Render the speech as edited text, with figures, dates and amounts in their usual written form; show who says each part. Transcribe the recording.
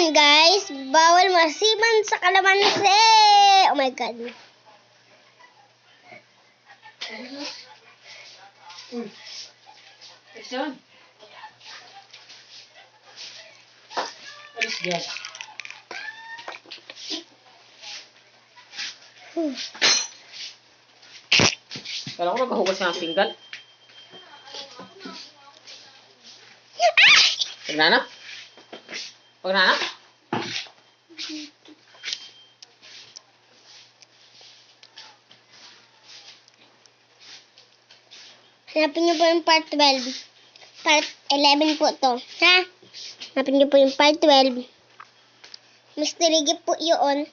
Speaker 1: Yan, guys. Bawal masiman sa kalamansi. Oh my God.
Speaker 2: Yan. Alis dyan. Kala ko nagkahugas ng pinggan. Pagnanak? Pagnanak?
Speaker 1: Hanapin niyo po yung part 12. Part 11 po to. Ha? Hanapin niyo po yung part 12. Mystery gift po yun.